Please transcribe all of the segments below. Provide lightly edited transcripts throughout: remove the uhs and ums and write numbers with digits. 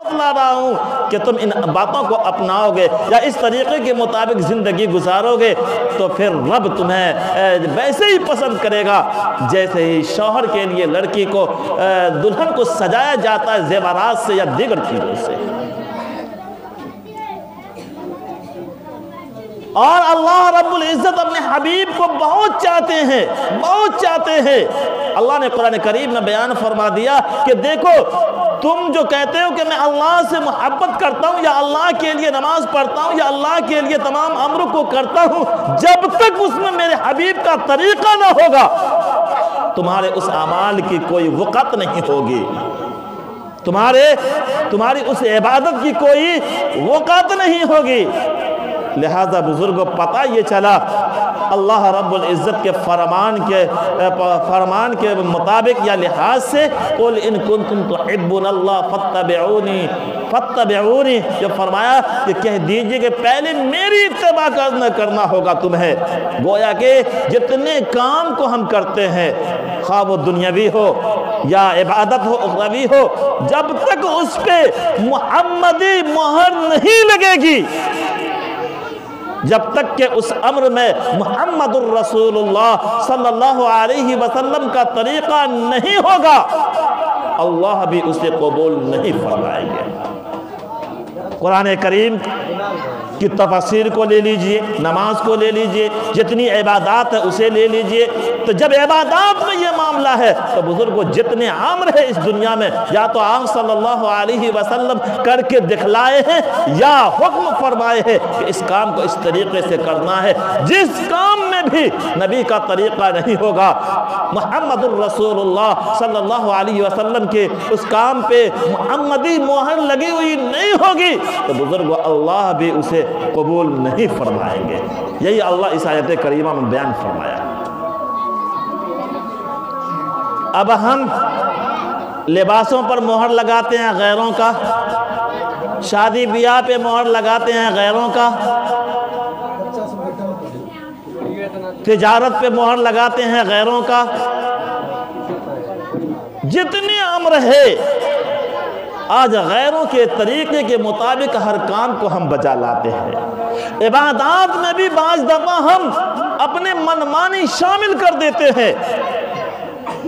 لا رہا ہوں کہ تم ان باتوں کو اپناؤ گے یا اس طریقے کے مطابق زندگی گزارو گے تو پھر رب تمہیں ویسے ہی پسند کرے گا جیسے ہی شوہر کے لیے لڑکی کو دلہن کو سجایا جاتا ہے زیورات سے یا دیگر چیزوں سے۔ اور اللہ رب العزت اپنے حبیب کو بہت چاہتے ہیں، بہت چاہتے ہیں۔ اللہ نے قرآن کریم میں بیان فرما دیا کہ دیکھو تم جو کہتے ہو کہ میں اللہ سے محبت کرتا ہوں یا اللہ کے لیے نماز پڑھتا ہوں یا اللہ کے لیے تمام امر کو کرتا ہوں، جب تک اس میں میرے حبیب کا طریقہ نہ ہوگا تمہارے اس اعمال کی کوئی وقت نہیں ہوگی، تمہاری اس عبادت کی کوئی وقت نہیں ہوگی۔ لہذا بزرگوں پتہ یہ چلا اللہ رب العزت کے فرمان کے مطابق یا لحاظ سے قُلْ إِن كُنْتُمْ تُحِبُّونَ اللَّهَ فَاتَّبِعُونِي جو فرمایا کہ کہہ دیجئے کہ پہلے میری اتباع کرنا ہوگا تمہیں۔ گویا کہ جتنے کام کو ہم کرتے ہیں خواہ وہ دنیاوی ہو یا عبادت ہو اخروی ہو، جب تک اس پہ محمدی مہر نہیں لگے گی، جب تک کہ اس امر میں محمد الرسول اللہ صلی اللہ علیہ وسلم کا طریقہ نہیں ہوگا، اللہ بھی اسے قبول نہیں فرمائیں گے۔ قرآن کریم کی تفسیر کو لے لیجئے، نماز کو لے لیجئے، جتنی عبادات ہے اسے لے لیجئے، تو جب عبادات میں یہ معاملہ ہے تو بزرگوں جتنے عامر ہیں اس دنیا میں یا تو آپ صلی اللہ علیہ وسلم کر کے دکھلائے ہیں یا حکم فرمائے ہیں کہ اس کام کو اس طریقے سے کرنا ہے۔ جس کام میں بھی نبی کا طریقہ نہیں ہوگا، محمد الرسول اللہ صلی اللہ علیہ وسلم کے اس کام پہ محمدی مہر لگی ہوئی نہیں ہوگی تو بزرگوں اللہ بھی اسے قبول نہیں فرمائیں گے۔ یہی اللہ اس آیت کریمہ میں بیان فرمایا۔ اب ہم لباسوں پر مہر لگاتے ہیں غیروں کا، شادی بیاہ پہ مہر لگاتے ہیں غیروں کا، تجارت پہ مہر لگاتے ہیں غیروں کا، جتنے امر ہے آج غیروں کے طریقے کے مطابق ہر کام کو ہم بجا لاتے ہیں۔ عبادات میں بھی بعض دفعہ ہم اپنے منمانی شامل کر دیتے ہیں۔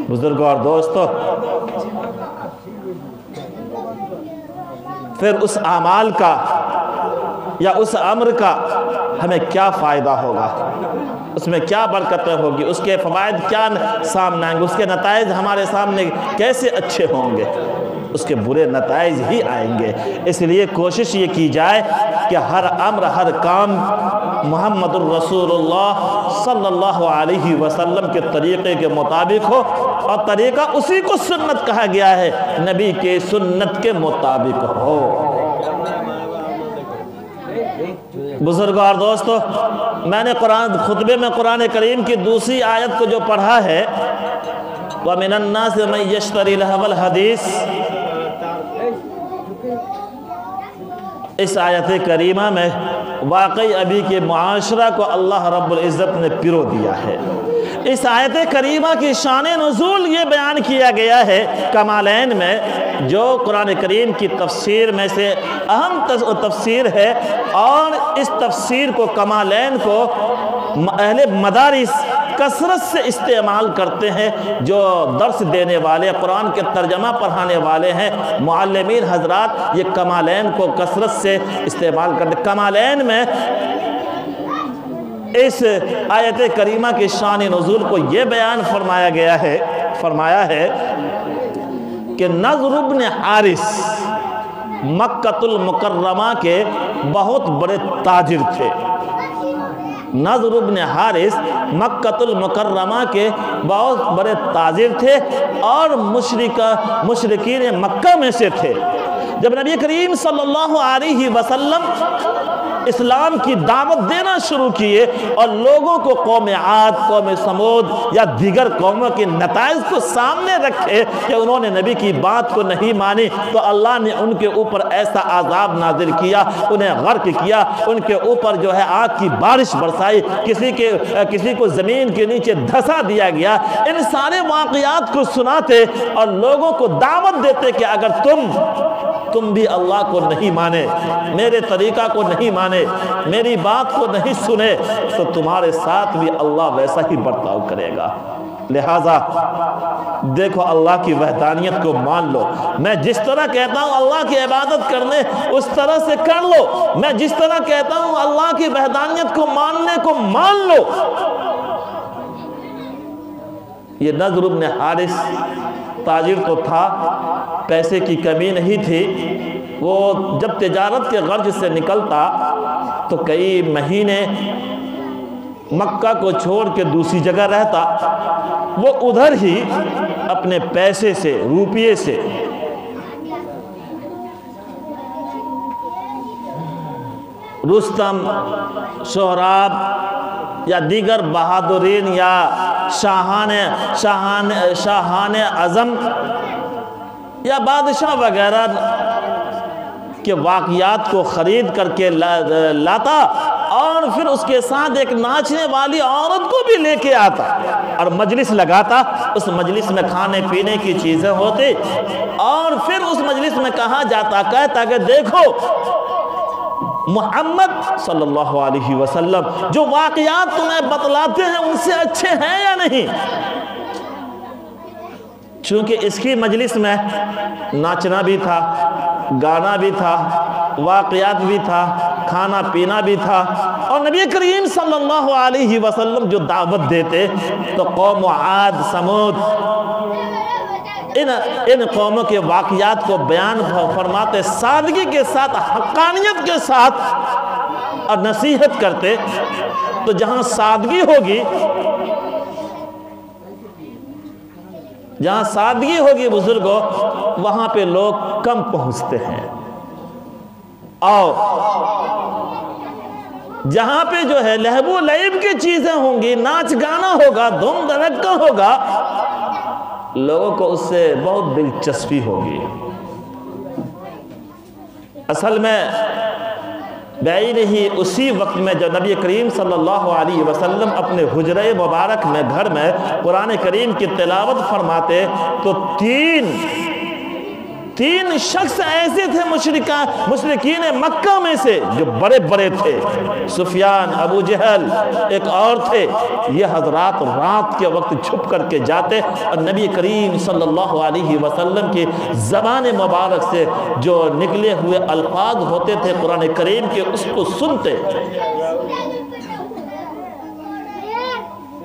بزرگوں اور دوستو، پھر اس اعمال کا یا اس امر کا ہمیں کیا فائدہ ہوگا، اس میں کیا برکتیں ہوگی، اس کے فوائد کیا سامنے آئیں گے، اس کے نتائج ہمارے سامنے کیسے اچھے ہوں گے؟ اس کے برے نتائج ہی آئیں گے۔ اس لیے کوشش یہ کی جائے کہ ہر امر ہر کام محمد الرسول اللہ صلی اللہ علیہ وسلم کے طریقے کے مطابق ہو، اور طریقہ اسی کو سنت کہا گیا ہے، نبی کے سنت کے مطابق ہو۔ بزرگوں اور دوستو، میں نے خطبے میں قرآن کریم کی دوسری آیت کو جو پڑھا ہے وَمِنَ النَّاسِ مَن يَشْتَرِي لَهْوَ الْحَدِيثِ، اس آیت کریمہ میں واقعی ابھی کے معاشرہ کو اللہ رب العزت نے پرو دیا ہے۔ اس آیت کریمہ کی شان نزول یہ بیان کیا گیا ہے کمالین میں، جو قرآن کریم کی تفسیر میں سے اہم تفسیر ہے، اور اس تفسیر کو کمالین کو اہل مدارس کثرت سے استعمال کرتے ہیں، جو درس دینے والے قرآن کے ترجمہ پڑھانے والے ہیں معلمین حضرات، یہ کمالین کو کثرت سے استعمال کرتے ہیں۔ کمالین میں اس آیت کریمہ کی شان نزول کو یہ بیان فرمایا ہے کہ نضر بن حارث مکۃ المکرمہ کے بہت بڑے تاجر تھے۔ نضر بن حارث مکۃ المکرمہ کے بہت بڑے تاجر تھے اور مشرکین مکہ میں سے تھے۔ جب نبی کریم صلی اللہ علیہ وسلم اسلام کی دعوت دینا شروع کیے اور لوگوں کو قوم عاد، قوم سمود یا دیگر قوموں کے نتائج کو سامنے رکھے کہ انہوں نے نبی کی بات کو نہیں مانی، تو اللہ نے ان کے اوپر ایسا عذاب نازل کیا، انہیں غرق کیا، ان کے اوپر جو ہے آگ کی بارش برسائی، کسی کو زمین کے نیچے دھسا دیا گیا۔ ان سارے واقعات کو سناتے اور لوگوں کو دعوت دیتے کہ اگر تم تم بھی اللہ کو نہیں مانے، میرے طریقہ کو نہیں مانے، میری بات کو نہیں سنے، تو تمہارے ساتھ بھی اللہ ویسا ہی برتاؤ کرے گا۔ لہٰذا دیکھو اللہ کی وحدانیت کو مان لو۔ میں جس طرح کہتا ہوں اللہ کی عبادت کرنے اس طرح سے کر لو، میں جس طرح کہتا ہوں اللہ کی وحدانیت کو ماننے کو مان لو۔ یہ نضر بن حارث تاجر تو تھا، پیسے کی کمی نہیں تھی، وہ جب تجارت کے غرض سے نکلتا تو کئی مہینے مکہ کو چھوڑ کے دوسری جگہ رہتا، وہ ادھر ہی اپنے پیسے سے، روپیے سے رستم، سہراب یا دیگر بہادرین یا شاہان اعظم یا بادشاہ وغیرہ کے واقعات کو خرید کر کے لاتا، اور پھر اس کے ساتھ ایک ناچنے والی عورت کو بھی لے کے آتا اور مجلس لگاتا۔ اس مجلس میں کھانے پینے کی چیزیں ہوتی، اور پھر اس مجلس میں کہا جاتا کہ دیکھو محمد صلی اللہ علیہ وسلم جو واقعات تمہیں بتلاتے ہیں ان سے اچھے ہیں یا نہیں؟ چونکہ اس کی مجلس میں ناچنا بھی تھا، گانا بھی تھا، واقعات بھی تھا، کھانا پینا بھی تھا، اور نبی کریم صلی اللہ علیہ وسلم جو دعوت دیتے تو قوم عاد، سمود، ان قوموں کے واقعات کو بیان فرماتے، سادگی کے ساتھ، حقانیت کے ساتھ، اور نصیحت کرتے۔ تو جہاں سادگی ہوگی، جہاں سادگی ہوگی بزرگوں، وہاں پہ لوگ کم پہنچتے ہیں، اور جہاں پہ جو ہے لہب و لعب کی چیزیں ہوں گی، ناچ گانا ہوگا، دھوم دھڑکا ہوگا، لوگوں کو اس سے بہت دلچسپی ہوگی۔ اصل میں بعید ہی اسی وقت میں جب نبی کریم صلی اللہ علیہ وسلم اپنے حجرہ مبارک میں، گھر میں قرآن کریم کی تلاوت فرماتے تو تین شخص ایسے تھے مشرکین مکہ میں سے جو بڑے بڑے تھے، سفیان، ابو جہل، ایک اور تھے۔ یہ حضرات رات کے وقت چھپ کر کے جاتے اور نبی کریم صلی اللہ علیہ وسلم کی زبان مبارک سے جو نکلے ہوئے الفاظ ہوتے تھے قرآن کریم کے، اس کو سنتے۔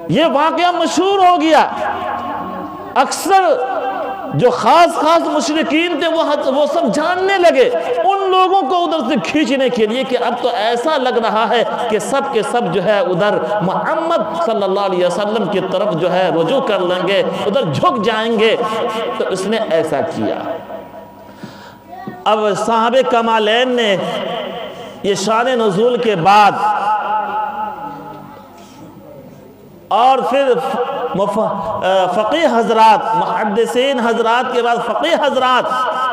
یہ واقعہ مشہور ہو گیا، اکثر جو خاص مشرکین تھے وہ سب جاننے لگے، ان لوگوں کو ادھر سے کھینچنے کے لیے کہ اب تو ایسا لگ رہا ہے کہ سب کے سب جو ہے ادھر محمد صلی اللہ علیہ وسلم کی طرف جو ہے رجوع کر لیں گے، ادھر جھک جائیں گے۔ تو اس نے ایسا کیا۔ اب صحابہ کمالین نے یہ شان نزول کے بعد اور پھر فقیہ حضرات، محدثین حضرات کے بعد فقیہ حضرات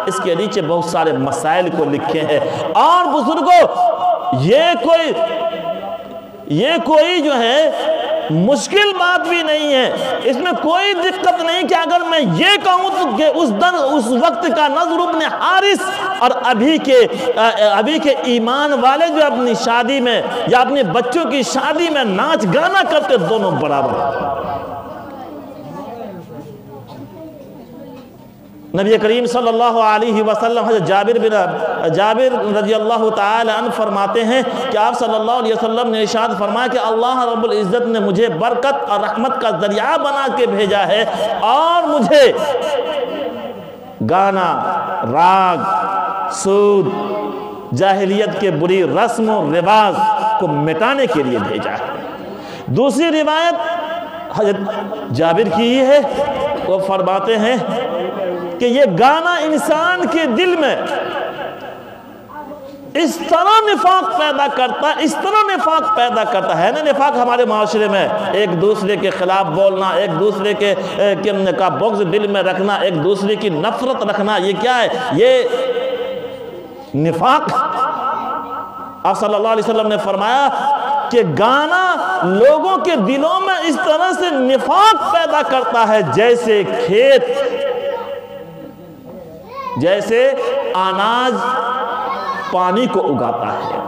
اس کے نیچے بہت سارے مسائل کو لکھے ہیں۔ اور بزرگوں یہ کوئی جو ہے مشکل بات بھی نہیں ہے، اس میں کوئی دقت نہیں کہ اگر میں یہ کہوں کہ اس وقت کا نضر بن حارث اور ابھی کے ایمان والے جو اپنی شادی میں یا اپنے بچوں کی شادی میں ناچ گانا کرتے، دونوں برابر۔ نبی کریم صلی اللہ علیہ وسلم حضرت جابر رضی اللہ تعالی عنہ فرماتے ہیں کہ آپ صلی اللہ علیہ وسلم نے ارشاد فرمایا کہ اللہ رب العزت نے مجھے برکت اور رحمت کا ذریعہ بنا کے بھیجا ہے، اور مجھے گانا، راگ، سود، جاہلیت کے بری رسم و رواج کو مٹانے کے لیے بھیجا ہے۔ دوسری روایت حضرت جابر کی ہی ہے، وہ فرماتے ہیں کہ یہ گانا انسان کے دل میں اس طرح نفاق پیدا کرتا ہے نا۔ نفاق ہمارے معاشرے میں ایک دوسرے کے خلاف بولنا، ایک دوسرے کا بغض دل میں رکھنا، ایک دوسرے کی نفرت رکھنا، یہ کیا ہے؟ یہ نفاق۔ آپ صلی اللہ علیہ وسلم نے فرمایا کہ گانا لوگوں کے دلوں میں اس طرح سے نفاق پیدا کرتا ہے جیسے اناج پانی کو اگاتا ہے،